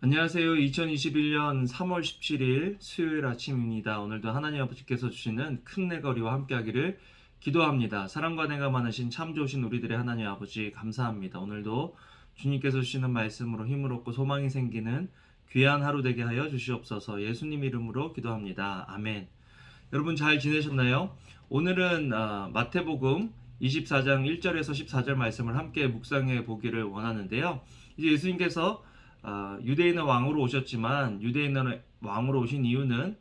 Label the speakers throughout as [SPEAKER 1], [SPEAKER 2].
[SPEAKER 1] 안녕하세요. 2021년 3월 17일 수요일 아침입니다. 오늘도 하나님 아버지께서 주시는 큰 내거리와 함께하기를 기도합니다. 사랑과 내가 많으신 참 좋으신 우리들의 하나님 아버지 감사합니다. 오늘도 주님께서 주시는 말씀으로 힘을 얻고 소망이 생기는 귀한 하루 되게 하여 주시옵소서. 예수님 이름으로 기도합니다. 아멘. 여러분 잘 지내셨나요? 오늘은 마태복음 24장 1절에서 14절 말씀을 함께 묵상해 보기를 원하는데요. 이제 예수님께서 유대인의 왕으로 오셨지만 유대인의 왕으로 오신 이유는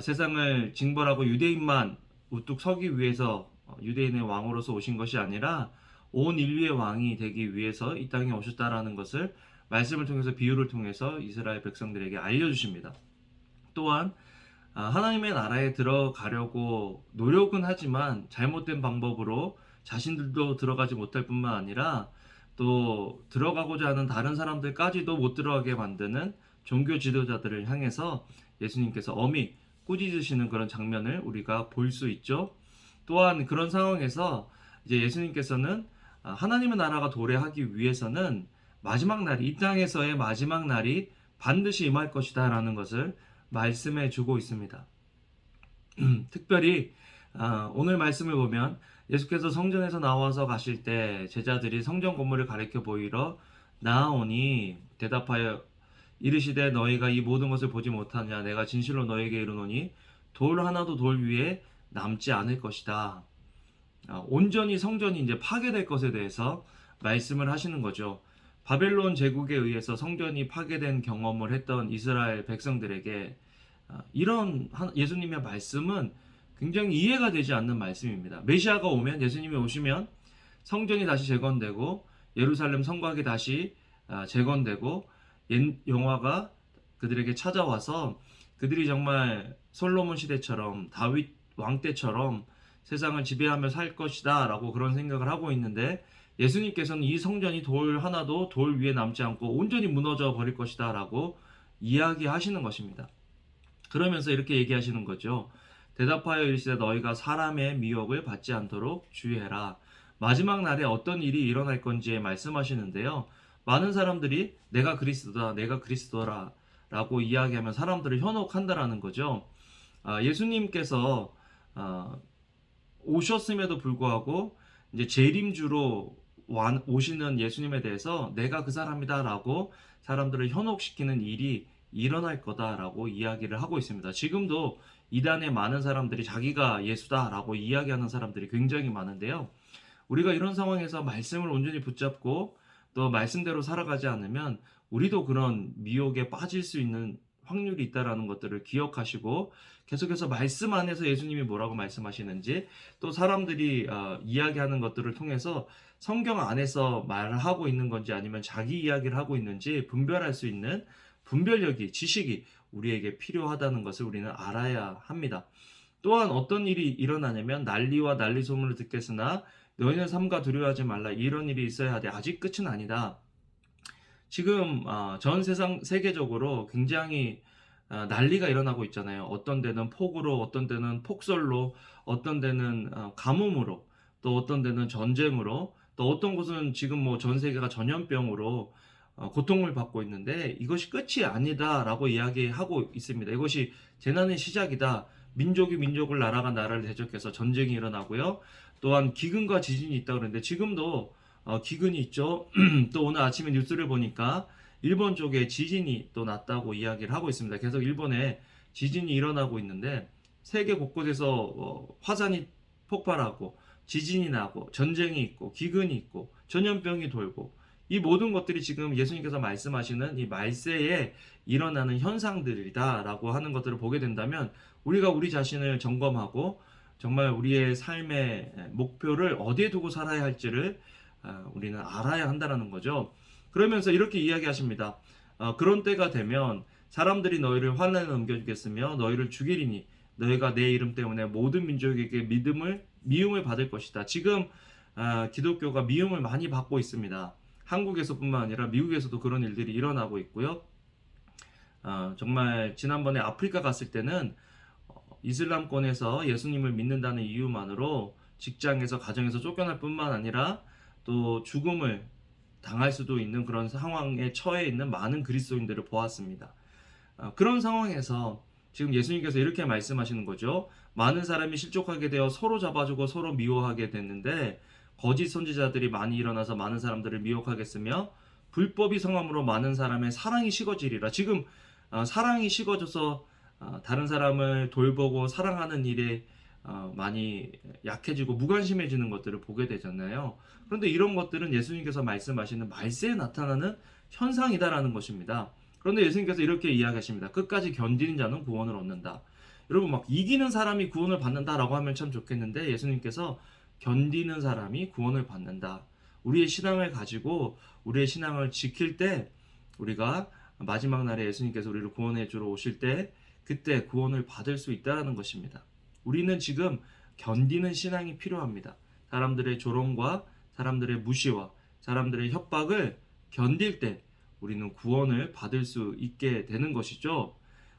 [SPEAKER 1] 세상을 징벌하고 유대인만 우뚝 서기 위해서 유대인의 왕으로서 오신 것이 아니라 온 인류의 왕이 되기 위해서 이 땅에 오셨다라는 것을 말씀을 통해서 비유를 통해서 이스라엘 백성들에게 알려주십니다. 또한 하나님의 나라에 들어가려고 노력은 하지만 잘못된 방법으로 자신들도 들어가지 못할 뿐만 아니라 또 들어가고자 하는 다른 사람들까지도 못 들어가게 만드는 종교 지도자들을 향해서 예수님께서 엄히 꾸짖으시는 그런 장면을 우리가 볼 수 있죠. 또한 그런 상황에서 이제 예수님께서는 하나님의 나라가 도래하기 위해서는 마지막 날이, 이 땅에서의 마지막 날이 반드시 임할 것이다 라는 것을 말씀해 주고 있습니다. 특별히 오늘 말씀을 보면 예수께서 성전에서 나와서 가실 때 제자들이 성전 건물을 가리켜 보이러 나아오니 대답하여 이르시되 너희가 이 모든 것을 보지 못하냐. 내가 진실로 너희에게 이르노니 돌 하나도 돌 위에 남지 않을 것이다. 온전히 성전이 이제 파괴될 것에 대해서 말씀을 하시는 거죠. 바벨론 제국에 의해서 성전이 파괴된 경험을 했던 이스라엘 백성들에게 이런 예수님의 말씀은 굉장히 이해가 되지 않는 말씀입니다. 메시아가 오면, 예수님이 오시면 성전이 다시 재건되고 예루살렘 성곽이 다시 재건되고 영화가 그들에게 찾아와서 그들이 정말 솔로몬 시대처럼 다윗 왕 때처럼 세상을 지배하며 살 것이다 라고 그런 생각을 하고 있는데, 예수님께서는 이 성전이 돌 하나도 돌 위에 남지 않고 온전히 무너져 버릴 것이다 라고 이야기하시는 것입니다. 그러면서 이렇게 얘기하시는 거죠. 대답하여 이르시되 너희가 사람의 미혹을 받지 않도록 주의해라. 마지막 날에 어떤 일이 일어날 건지에 말씀하시는데요. 많은 사람들이 내가 그리스도다, 내가 그리스도라 라고 이야기하면 사람들을 현혹한다라는 거죠. 예수님께서 오셨음에도 불구하고 이제 재림주로 오시는 예수님에 대해서 내가 그 사람이다 라고 사람들을 현혹시키는 일이 일어날 거다라고 이야기를 하고 있습니다. 지금도 이단의 많은 사람들이 자기가 예수다라고 이야기하는 사람들이 굉장히 많은데요. 우리가 이런 상황에서 말씀을 온전히 붙잡고 또 말씀대로 살아가지 않으면 우리도 그런 미혹에 빠질 수 있는 확률이 있다라는 것들을 기억하시고 계속해서 말씀 안에서 예수님이 뭐라고 말씀하시는지, 또 사람들이 이야기하는 것들을 통해서 성경 안에서 말을 하고 있는 건지 아니면 자기 이야기를 하고 있는지 분별할 수 있는 분별력이, 지식이 우리에게 필요하다는 것을 우리는 알아야 합니다. 또한 어떤 일이 일어나냐면 난리와 난리 소문을 듣겠으나 너희는 삼가 두려워하지 말라. 이런 일이 있어야 하되 아직 끝은 아니다. 지금 전 세상 세계적으로 굉장히 난리가 일어나고 있잖아요. 어떤 데는 폭우로, 어떤 데는 폭설로, 어떤 데는 가뭄으로, 또 어떤 데는 전쟁으로, 또 어떤 곳은 지금 뭐 전 세계가 전염병으로 고통을 받고 있는데 이것이 끝이 아니다라고 이야기하고 있습니다. 이것이 재난의 시작이다. 민족이 민족을, 나라가 나라를 대적해서 전쟁이 일어나고요. 또한 기근과 지진이 있다 그러는데 지금도 기근이 있죠. 또 오늘 아침에 뉴스를 보니까 일본 쪽에 지진이 또 났다고 이야기를 하고 있습니다. 계속 일본에 지진이 일어나고 있는데 세계 곳곳에서 화산이 폭발하고 지진이 나고 전쟁이 있고 기근이 있고 전염병이 돌고, 이 모든 것들이 지금 예수님께서 말씀하시는 이 말세에 일어나는 현상들이다라고 하는 것들을 보게 된다면 우리가 우리 자신을 점검하고 정말 우리의 삶의 목표를 어디에 두고 살아야 할지를 우리는 알아야 한다는 거죠. 그러면서 이렇게 이야기하십니다. 그런 때가 되면 사람들이 너희를 환난에 넘겨주겠으며 너희를 죽이리니 너희가 내 이름 때문에 모든 민족에게 미움을 받을 것이다. 지금 기독교가 미움을 많이 받고 있습니다. 한국에서뿐만 아니라 미국에서도 그런 일들이 일어나고 있고요. 정말 지난번에 아프리카 갔을 때는 이슬람권에서 예수님을 믿는다는 이유만으로 직장에서, 가정에서 쫓겨날 뿐만 아니라 또 죽음을 당할 수도 있는 그런 상황에 처해 있는 많은 그리스도인들을 보았습니다. 그런 상황에서 지금 예수님께서 이렇게 말씀하시는 거죠. 많은 사람이 실족하게 되어 서로 잡아주고 서로 미워하게 됐는데 거짓 선지자들이 많이 일어나서 많은 사람들을 미혹하겠으며 불법이 성함으로 많은 사람의 사랑이 식어지리라. 지금 사랑이 식어져서 다른 사람을 돌보고 사랑하는 일에 많이 약해지고 무관심해지는 것들을 보게 되잖아요. 그런데 이런 것들은 예수님께서 말씀하시는 말세에 나타나는 현상이다라는 것입니다. 그런데 예수님께서 이렇게 이야기하십니다. 끝까지 견디는 자는 구원을 얻는다. 여러분 막 이기는 사람이 구원을 받는다라고 하면 참 좋겠는데 예수님께서 견디는 사람이 구원을 받는다. 우리의 신앙을 가지고 우리의 신앙을 지킬 때 우리가 마지막 날에 예수님께서 우리를 구원해 주러 오실 때 그때 구원을 받을 수 있다라는 것입니다. 우리는 지금 견디는 신앙이 필요합니다. 사람들의 조롱과 사람들의 무시와 사람들의 협박을 견딜 때 우리는 구원을 받을 수 있게 되는 것이죠.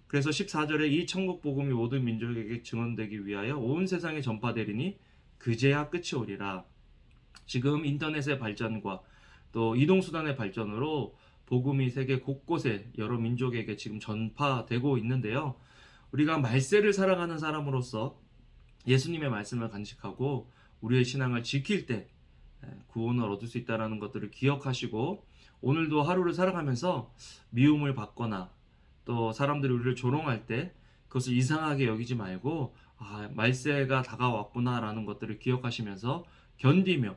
[SPEAKER 1] 그래서 14절에 이 천국 복음이 모든 민족에게 증언되기 위하여 온 세상에 전파되리니 그제야 끝이 오리라. 지금 인터넷의 발전과 또 이동수단의 발전으로 복음이 세계 곳곳에 여러 민족에게 지금 전파되고 있는데요. 우리가 말세를 살아가는 사람으로서 예수님의 말씀을 간직하고 우리의 신앙을 지킬 때 구원을 얻을 수 있다는 것들을 기억하시고 오늘도 하루를 살아가면서 미움을 받거나 또 사람들이 우리를 조롱할 때 그것을 이상하게 여기지 말고 말세가 다가왔구나라는 것들을 기억하시면서 견디며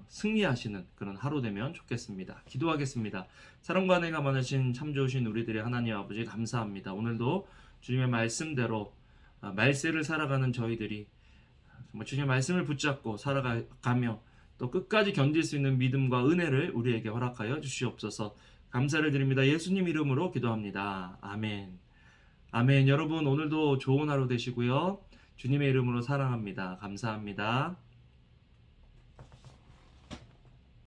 [SPEAKER 1] 승리하시는 그런 하루 되면 좋겠습니다. 기도하겠습니다. 사랑과 은혜가 많으신 참 좋으신 우리들의 하나님 아버지 감사합니다. 오늘도 주님의 말씀대로 말세를 살아가는 저희들이 정말 주님의 말씀을 붙잡고 살아가며 또 끝까지 견딜 수 있는 믿음과 은혜를 우리에게 허락하여 주시옵소서. 감사를 드립니다. 예수님 이름으로 기도합니다. 아멘. 아멘. 여러분 오늘도 좋은 하루 되시고요. 주님의 이름으로 사랑합니다. 감사합니다.